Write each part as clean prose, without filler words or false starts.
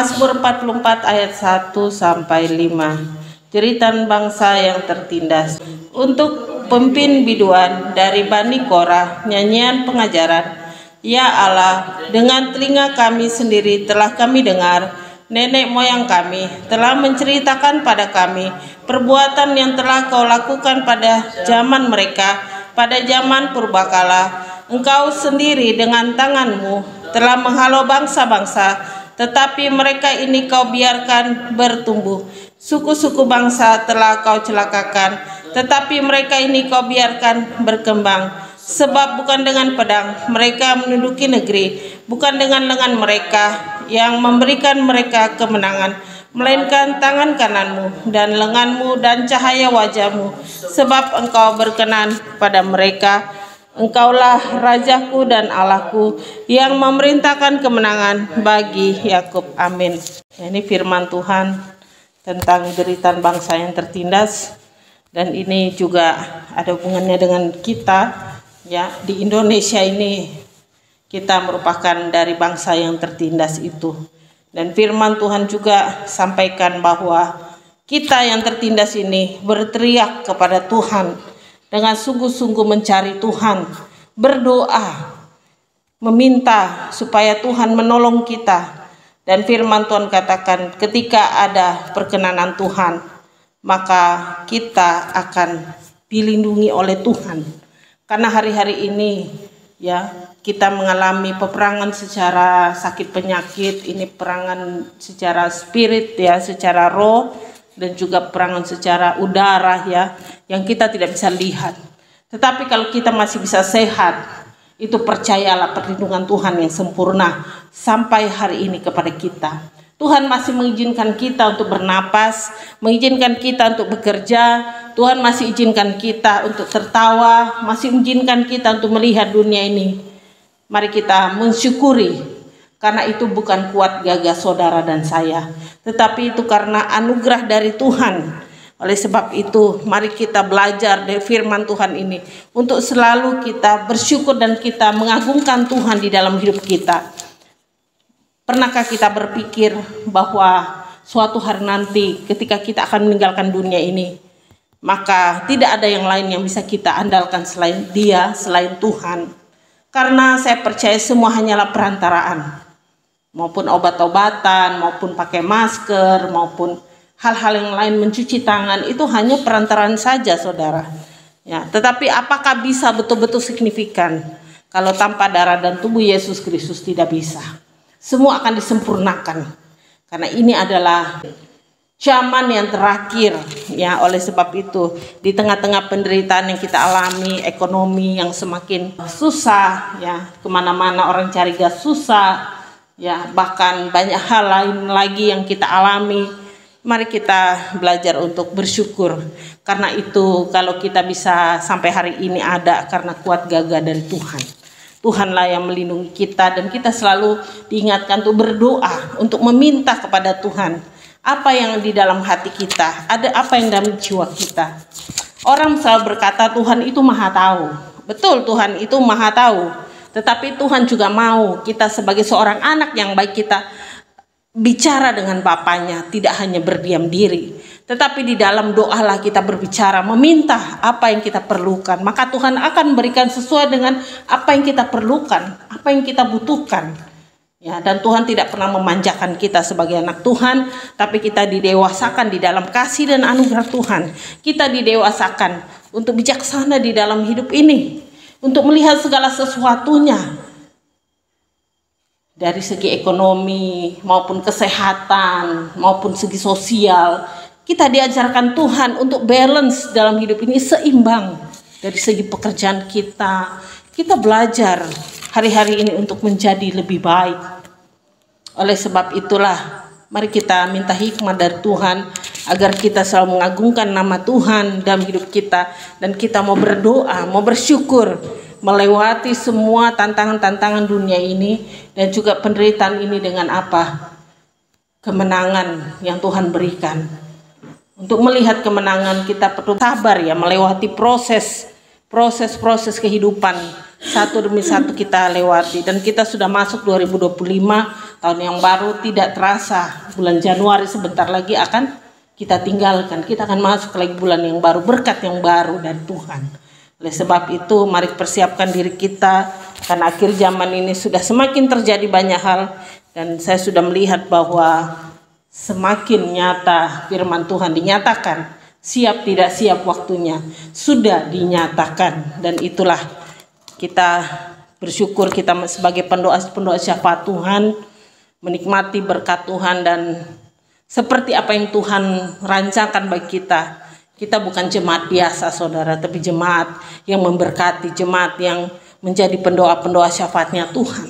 Mazmur 44 ayat 1 sampai 5. Jeritan bangsa yang tertindas. Untuk pemimpin biduan dari Bani Korah, nyanyian pengajaran. Ya Allah, dengan telinga kami sendiri telah kami dengar, nenek moyang kami telah menceritakan pada kami perbuatan yang telah kau lakukan pada zaman mereka, pada zaman purbakala. Engkau sendiri dengan tanganmu telah menghalau bangsa-bangsa, tetapi mereka ini kau biarkan bertumbuh. Suku-suku bangsa telah kau celakakan, tetapi mereka ini kau biarkan berkembang. Sebab bukan dengan pedang mereka menduduki negeri, bukan dengan lengan mereka yang memberikan mereka kemenangan, melainkan tangan kananmu dan lenganmu dan cahaya wajahmu. Sebab engkau berkenan pada mereka. Engkaulah Rajaku dan Allahku yang memerintahkan kemenangan bagi Yakub. Amin. Ini firman Tuhan tentang jeritan bangsa yang tertindas, dan ini juga ada hubungannya dengan kita, ya. Di Indonesia ini kita merupakan dari bangsa yang tertindas itu, dan firman Tuhan juga sampaikan bahwa kita yang tertindas ini berteriak kepada Tuhan dengan sungguh-sungguh mencari Tuhan, berdoa, meminta supaya Tuhan menolong kita. Dan firman Tuhan katakan ketika ada perkenanan Tuhan, maka kita akan dilindungi oleh Tuhan. Karena hari-hari ini ya kita mengalami peperangan secara sakit penyakit, ini peperangan secara spirit ya, secara roh, dan juga peperangan secara udara ya, yang kita tidak bisa lihat. Tetapi kalau kita masih bisa sehat, itu percayalah perlindungan Tuhan yang sempurna sampai hari ini kepada kita. Tuhan masih mengizinkan kita untuk bernapas, mengizinkan kita untuk bekerja. Tuhan masih izinkan kita untuk tertawa, masih mengizinkan kita untuk melihat dunia ini. Mari kita mensyukuri, karena itu bukan kuat gagah saudara dan saya, tetapi itu karena anugerah dari Tuhan. Oleh sebab itu, mari kita belajar dari firman Tuhan ini untuk selalu kita bersyukur dan kita mengagungkan Tuhan di dalam hidup kita. Pernahkah kita berpikir bahwa suatu hari nanti ketika kita akan meninggalkan dunia ini, maka tidak ada yang lain yang bisa kita andalkan selain Dia, selain Tuhan. Karena saya percaya semua hanyalah perantaraan. Maupun obat-obatan, maupun pakai masker, maupun hal-hal yang lain, mencuci tangan, itu hanya perantaraan saja saudara ya. Tetapi apakah bisa betul-betul signifikan? Kalau tanpa darah dan tubuh Yesus Kristus tidak bisa. Semua akan disempurnakan, karena ini adalah zaman yang terakhir ya. Oleh sebab itu, di tengah-tengah penderitaan yang kita alami, ekonomi yang semakin susah ya, kemana-mana orang cari gas susah ya, bahkan banyak hal lain lagi yang kita alami. Mari kita belajar untuk bersyukur. Karena itu kalau kita bisa sampai hari ini ada karena kuat gagah dari Tuhan. Tuhanlah yang melindungi kita, dan kita selalu diingatkan untuk berdoa, untuk meminta kepada Tuhan apa yang di dalam hati kita, ada apa yang dalam jiwa kita. Orang selalu berkata Tuhan itu maha tahu. Betul, Tuhan itu maha tahu. Tetapi Tuhan juga mau kita sebagai seorang anak yang baik, kita bicara dengan Bapaknya, tidak hanya berdiam diri, tetapi di dalam doalah kita berbicara, meminta apa yang kita perlukan. Maka Tuhan akan berikan sesuai dengan apa yang kita perlukan, apa yang kita butuhkan. Ya, dan Tuhan tidak pernah memanjakan kita sebagai anak Tuhan, tapi kita didewasakan di dalam kasih dan anugerah Tuhan. Kita didewasakan untuk bijaksana di dalam hidup ini, untuk melihat segala sesuatunya. Dari segi ekonomi, maupun kesehatan, maupun segi sosial, kita diajarkan Tuhan untuk balance dalam hidup ini, seimbang. Dari segi pekerjaan kita belajar hari-hari ini untuk menjadi lebih baik. Oleh sebab itulah, mari kita minta hikmat dari Tuhan, agar kita selalu mengagungkan nama Tuhan dalam hidup kita, dan kita mau berdoa, mau bersyukur, melewati semua tantangan-tantangan dunia ini dan juga penderitaan ini dengan apa? Kemenangan yang Tuhan berikan. Untuk melihat kemenangan kita perlu sabar ya, melewati proses kehidupan satu demi satu kita lewati, dan kita sudah masuk 2025, tahun yang baru tidak terasa. Bulan Januari sebentar lagi akan kita tinggalkan, kita akan masuk lagi bulan yang baru, berkat yang baru dari Tuhan. Oleh sebab itu mari persiapkan diri kita, karena akhir zaman ini sudah semakin terjadi banyak hal, dan saya sudah melihat bahwa semakin nyata firman Tuhan dinyatakan. Siap tidak siap waktunya sudah dinyatakan, dan itulah kita bersyukur kita sebagai pendoa syafaat Tuhan menikmati berkat Tuhan, dan seperti apa yang Tuhan rancangkan bagi kita. Kita bukan jemaat biasa saudara, tapi jemaat yang memberkati, jemaat yang menjadi pendoa-pendoa syafaatnya Tuhan,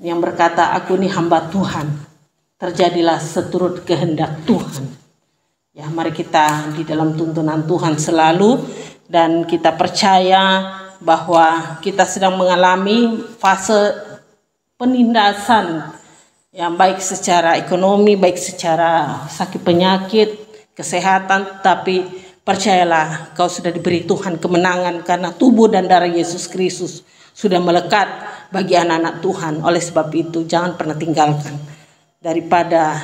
yang berkata, aku ini hamba Tuhan, terjadilah seturut kehendak Tuhan. Ya, mari kita di dalam tuntunan Tuhan selalu, dan kita percaya bahwa kita sedang mengalami fase penindasan, ya, baik secara ekonomi, baik secara sakit penyakit, kesehatan, tapi percayalah kau sudah diberi Tuhan kemenangan, karena tubuh dan darah Yesus Kristus sudah melekat bagi anak-anak Tuhan. Oleh sebab itu jangan pernah tinggalkan daripada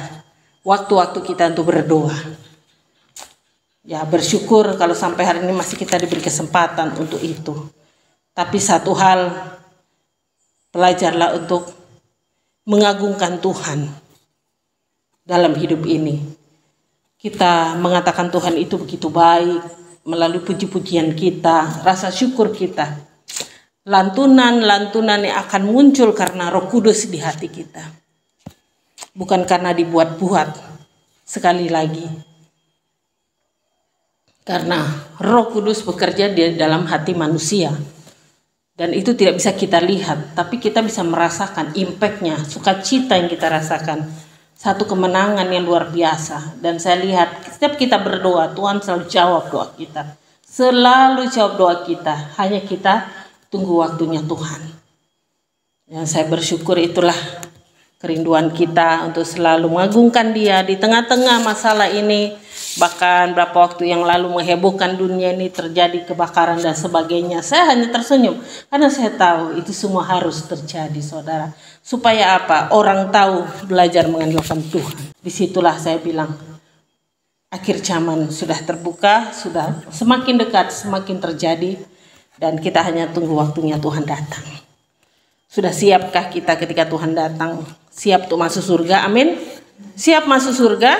waktu-waktu kita untuk berdoa. Ya, bersyukur kalau sampai hari ini masih kita diberi kesempatan untuk itu. Tapi satu hal, belajarlah untuk mengagungkan Tuhan dalam hidup ini. Kita mengatakan Tuhan itu begitu baik melalui puji-pujian kita, rasa syukur kita. Lantunan-lantunan yang akan muncul karena Roh Kudus di hati kita. Bukan karena dibuat-buat. Sekali lagi, karena Roh Kudus bekerja di dalam hati manusia. Dan itu tidak bisa kita lihat, tapi kita bisa merasakan impact-nya, sukacita yang kita rasakan. Satu kemenangan yang luar biasa. Dan saya lihat setiap kita berdoa, Tuhan selalu jawab doa kita. Selalu jawab doa kita, hanya kita tunggu waktunya Tuhan. Yang saya bersyukur itulah kerinduan kita untuk selalu mengagungkan Dia di tengah-tengah masalah ini. Bahkan berapa waktu yang lalu menghebohkan dunia ini, terjadi kebakaran dan sebagainya. Saya hanya tersenyum karena saya tahu itu semua harus terjadi saudara. Supaya apa? Orang tahu belajar mengandalkan Tuhan. Disitulah saya bilang akhir zaman sudah terbuka, sudah semakin dekat, semakin terjadi. Dan kita hanya tunggu waktunya Tuhan datang. Sudah siapkah kita ketika Tuhan datang? Siap untuk masuk surga? Amin. Siap masuk surga?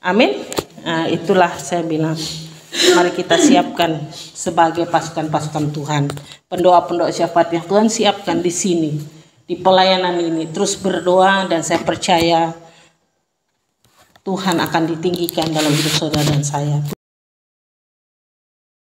Amin. Nah, itulah saya bilang, mari kita siapkan sebagai pasukan-pasukan Tuhan, pendoa-pendoa syafaat yang Tuhan siapkan di sini, di pelayanan ini. Terus berdoa, dan saya percaya Tuhan akan ditinggikan dalam hidup saudara dan saya.